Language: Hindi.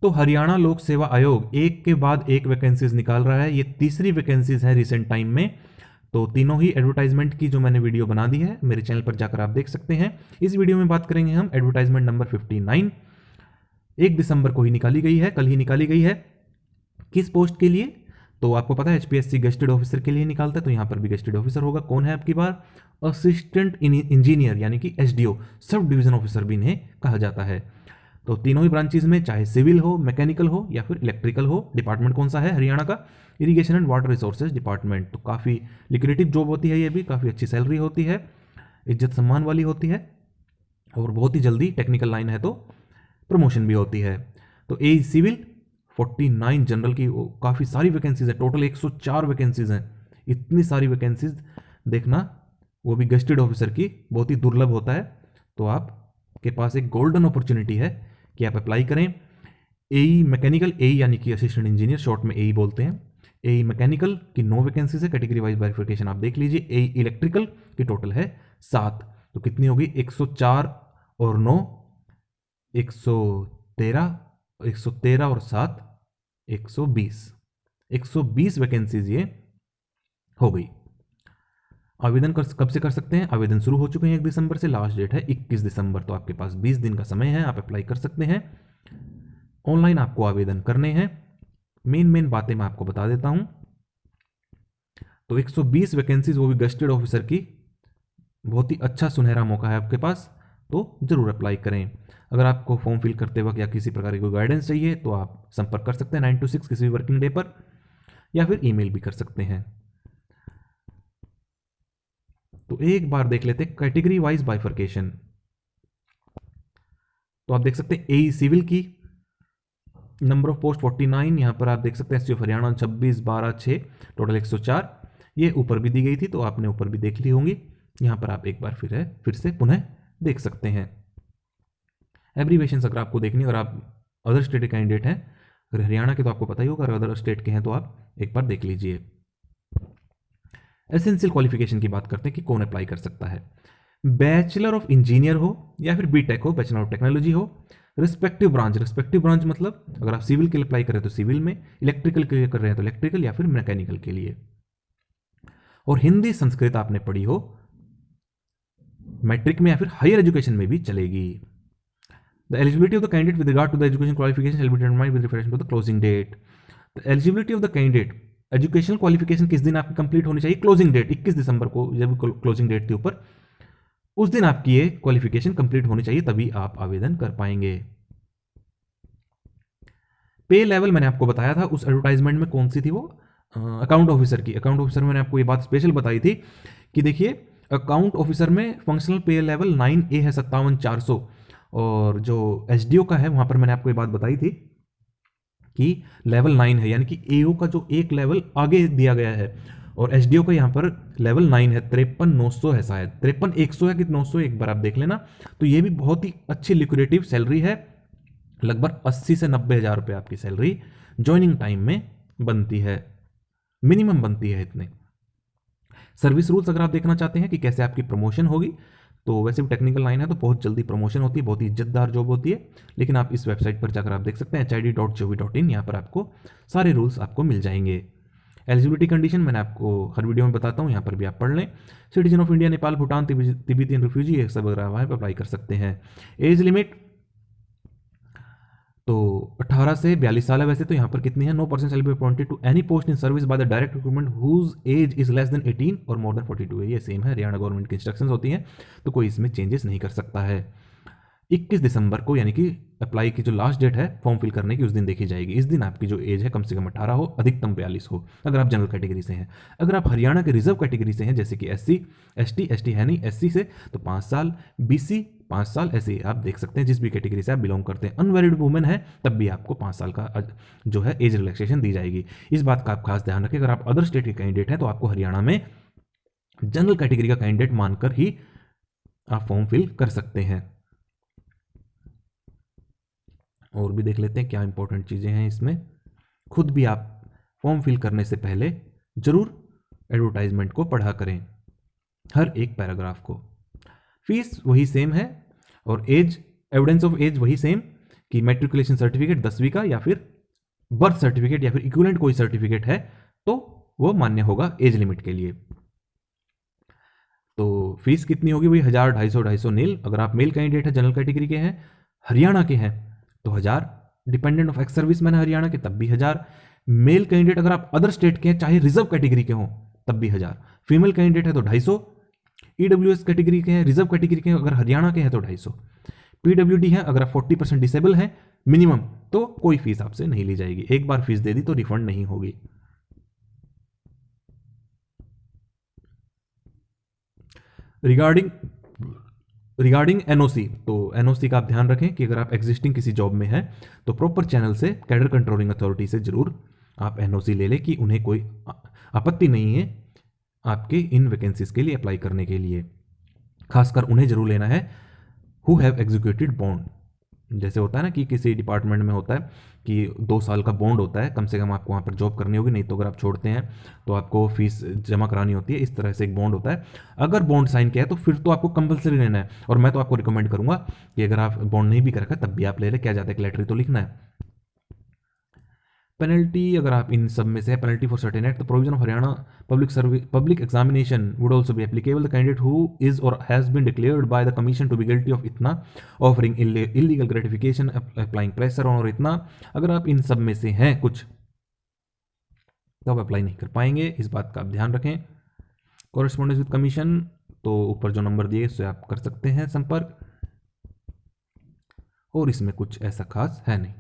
तो हरियाणा लोक सेवा आयोग एक के बाद एक वैकेंसीज निकाल रहा है। ये तीसरी वैकेंसीज है रिसेंट टाइम में। तो तीनों ही एडवर्टाइजमेंट की जो मैंने वीडियो बना दी है, मेरे चैनल पर जाकर आप देख सकते हैं। इस वीडियो में बात करेंगे हम एडवर्टाइजमेंट नंबर 59, 1 दिसंबर को ही निकाली गई है, कल ही निकाली गई है। किस पोस्ट के लिए? तो आपको पता है एचपीएससी गेस्टेड ऑफिसर के लिए निकालता है, तो यहाँ पर भी गेस्टेड ऑफिसर होगा। कौन है आपकी बार? असिस्टेंट इंजीनियर यानी कि एसडीओ, सब डिवीजन ऑफिसर भी इन्हें कहा जाता है। तो तीनों ही ब्रांचेज में, चाहे सिविल हो, मैकेनिकल हो या फिर इलेक्ट्रिकल हो। डिपार्टमेंट कौन सा है हरियाणा का? Irrigation and water resources department. तो काफ़ी लिक्रेटिव जॉब होती है, ये भी काफ़ी अच्छी सैलरी होती है, इज्जत सम्मान वाली होती है, और बहुत ही जल्दी टेक्निकल लाइन है तो प्रमोशन भी होती है। तो ए सिविल 49 जनरल की काफ़ी सारी वैकेंसीज है, टोटल 104 वैकेंसीज हैं। इतनी सारी वैकेंसीज देखना, वो भी गेस्टेड ऑफिसर की, बहुत ही दुर्लभ होता है। तो आपके पास एक गोल्डन अपॉर्चुनिटी है कि आप अप्लाई करें। एई मैकेनिकल, एई यानी कि असिस्टेंट इंजीनियर, शॉर्ट में एई बोलते हैं। एई मैकेनिकल की 9 वैकेंसीज है, कैटेगरी वाइज वेरिफिकेशन आप देख लीजिए। एई इलेक्ट्रिकल की टोटल है 7। तो कितनी होगी? 104 और 9 113, 113 और 7 120 वैकेंसीज ये हो गई। आवेदन कब से कर सकते हैं? आवेदन शुरू हो चुके हैं 1 दिसंबर से, लास्ट डेट है 21 दिसंबर। तो आपके पास 20 दिन का समय है, आप अप्लाई कर सकते हैं। ऑनलाइन आपको आवेदन करने हैं। मेन बातें मैं आपको बता देता हूं। तो 120 वैकेंसीज, वो भी गेस्टेड ऑफिसर की, बहुत ही अच्छा सुनहरा मौका है आपके पास, तो जरूर अप्लाई करें। अगर आपको फॉर्म फिल करते वक्त या किसी प्रकार की कोई गाइडेंस चाहिए तो आप संपर्क कर सकते हैं 9 to 6 किसी भी वर्किंग डे पर, या फिर ईमेल भी कर सकते हैं। तो एक बार देख लेते हैं कैटेगरी वाइज बाइफर्केशन। तो आप देख सकते हैं एई सिविल की नंबर ऑफ पोस्ट 49, यहां पर आप देख सकते हैं एससी ऑफ हरियाणा 26, 12, 6, टोटल 104। ये ऊपर भी दी गई थी, तो आपने ऊपर भी देख ली होंगी। यहां पर आप एक बार फिर से पुनः देख सकते हैं। एब्रीवेशन अगर आपको देखनी, अगर आप अदर स्टेट के कैंडिडेट हैं, अगर हरियाणा के तो आपको पता ही होगा, अगर अदर स्टेट के हैं तो आप एक बार देख लीजिए। एसेंशियल क्वालिफिकेशन की बात करते हैं कि कौन अप्लाई कर सकता है। बैचलर ऑफ इंजीनियर हो या फिर बीटेक हो, बैचलर ऑफ टेक्नोलॉजी हो, रिस्पेक्टिव ब्रांच मतलब अगर आप सिविल के लिए अप्लाई कर रहे हैं तो सिविल में, इलेक्ट्रिकल के लिए कर रहे हैं तो इलेक्ट्रिकल या फिर मैकेनिकल के लिए, और हिंदी संस्कृत आपने पढ़ी हो, मैट्रिक में या फिर हायर एजुकेशन में भी चलेगी। The eligibility of the candidate with regard to the education qualification shall be determined with reference to the closing date. The eligibility of the candidate, educational qualification किस दिन आपकी कंप्लीट होनी चाहिए? क्लोजिंग डेट 21 दिसंबर को, जब क्लोजिंग डेट थी ऊपर, उस दिन आपकी ये क्वालिफिकेशन कंप्लीट होनी चाहिए, तभी आप आवेदन कर पाएंगे। पे लेवल मैंने आपको बताया था उस एडवर्टाइजमेंट में, कौन सी थी वो? अकाउंट ऑफिसर की। अकाउंट ऑफिसर में मैंने आपको ये बात स्पेशल बताई थी कि देखिए अकाउंट ऑफिसर में फंक्शनल पे लेवल 9A है 57,400, और जो एसडीओ का है वहां पर मैंने आपको ये बात बताई थी कि लेवल 9 है, यानी कि एओ का जो एक लेवल आगे दिया गया है, और एसडीओ का यहाँ पर लेवल 9 है। 53,900 है शायद, 53,100 है कि 900, एक बार आप देख लेना। तो ये भी बहुत ही अच्छी लिक्विडेटिव सैलरी है, लगभग 80 से 90 हज़ार रुपये आपकी सैलरी ज्वाइनिंग टाइम में बनती है, मिनिमम बनती है इतने। सर्विस रूल्स अगर आप देखना चाहते हैं कि कैसे आपकी प्रमोशन होगी, तो वैसे भी टेक्निकल लाइन है तो बहुत जल्दी प्रमोशन होती है, बहुत ही इज्जतदार जॉब होती है, लेकिन आप इस वेबसाइट पर जाकर आप देख सकते हैं hid.gov.in, यहाँ पर आपको सारे रूल्स आपको मिल जाएंगे। एलिजिबिलिटी कंडीशन मैंने आपको हर वीडियो में बताता हूँ, यहाँ पर भी आप पढ़ लें। Citizen of India, Nepal, Bhutan, Tibetan refugee, ये सब अगर वहाँ पर अप्लाई कर सकते हैं। एज लिमिट तो 18 से 42 साल है वैसे तो, यहाँ पर कितनी है? 9% shall be appointed to any post in service by the direct recruitment whose age is less than 18 और मोर देन 42 है। ये सेम है, हरियाणा गवर्नमेंट की इंस्ट्रक्शंस होती हैं, तो कोई इसमें चेंजेस नहीं कर सकता है। 21 दिसंबर को, यानी कि अप्लाई की जो लास्ट डेट है फॉर्म फिल करने की, उस दिन देखी जाएगी। इस दिन आपकी जो एज है कम से कम 18 हो, अधिकतम 42 हो, अगर आप जनरल कैटेगरी से हैं। अगर आप हरियाणा के रिजर्व कैटेगरी से हैं, जैसे कि SC, ST है नहीं, SC से तो 5 साल, BC 5 साल, ऐसे आप देख सकते हैं जिस भी कैटेगरी से आप बिलोंग करते हैं। अनमैरिड वुमेन है तब भी आपको 5 साल का जो है एज रिलैक्सेशन दी जाएगी। इस बात का आप खास ध्यान रखें, अगर आप अदर स्टेट के कैंडिडेट हैं तो आपको हरियाणा में जनरल कैटेगरी का कैंडिडेट मानकर ही आप फॉर्म फिल कर सकते हैं। और भी देख लेते हैं क्या इंपॉर्टेंट चीज़ें हैं इसमें। खुद भी आप फॉर्म फिल करने से पहले जरूर एडवर्टाइजमेंट को पढ़ा करें, हर एक पैराग्राफ को। फीस वही सेम है, और एज, एविडेंस ऑफ एज वही सेम कि मैट्रिकुलेशन सर्टिफिकेट 10वीं का या फिर बर्थ सर्टिफिकेट या फिर इक्विवेलेंट कोई सर्टिफिकेट है तो वो मान्य होगा एज लिमिट के लिए। तो फीस कितनी होगी वही 1000, 250 नील। अगर आप मेल कैंडिडेट है, जनरल कैटेगरी के हैं, हरियाणा के हैं तो 1000, dependent of ex service man Haryana के तब भी 1000। मेल कैंडिडेट अगर आप अदर स्टेट के हैं चाहे रिजर्व कैटेगरी के हों तब भी 1000। फीमेल कैंडिडेट है तो 250। ईडब्ल्यूएस कैटेगरी के हैं, रिजर्व कैटेगरी के हैं, अगर हरियाणा के हैं तो 250। पीडब्ल्यूडी है, अगर आप 40% डिसेबल हैं मिनिमम तो कोई फीस आपसे नहीं ली जाएगी। एक बार फीस दे दी तो रिफंड नहीं होगी। रिगार्डिंग एनओसी, तो एनओसी का आप ध्यान रखें कि अगर आप एग्जिस्टिंग किसी जॉब में हैं तो प्रॉपर चैनल से कैडर कंट्रोलिंग अथॉरिटी से जरूर आप एनओसी ले लें कि उन्हें कोई आपत्ति नहीं है आपके इन वैकेंसीज के लिए अप्लाई करने के लिए। खासकर उन्हें जरूर लेना है हु हैव एग्जीक्यूटेड बॉन्ड। जैसे होता है ना कि किसी डिपार्टमेंट में होता है कि 2 साल का बॉन्ड होता है, कम से कम आपको वहाँ पर जॉब करनी होगी, नहीं तो अगर आप छोड़ते हैं तो आपको फीस जमा करानी होती है। इस तरह से एक बॉन्ड होता है। अगर बॉन्ड साइन किया है तो फिर तो आपको कंपलसरी लेना है, और मैं तो आपको रिकमेंड करूंगा कि अगर आप बॉन्ड नहीं भी कर रखा तब भी आप ले लें, क्या जाता है, लेटर तो लिखना है। पेनल्टी, अगर आप इन सब में से penalty for certain act, the provision of Haryana public examination would also be applicable the candidate who is or has been declared by the commission to be guilty of इतना offering illegal gratification applying pressure on और इतना। अगर आप इन सब में से हैं कुछ तो आप अप्लाई नहीं कर पाएंगे, इस बात का आप ध्यान रखें। कॉरेस्पॉन्डेंस विद कमीशन, तो ऊपर जो नंबर दिए उससे आप कर सकते हैं संपर्क, और इसमें कुछ ऐसा खास है नहीं।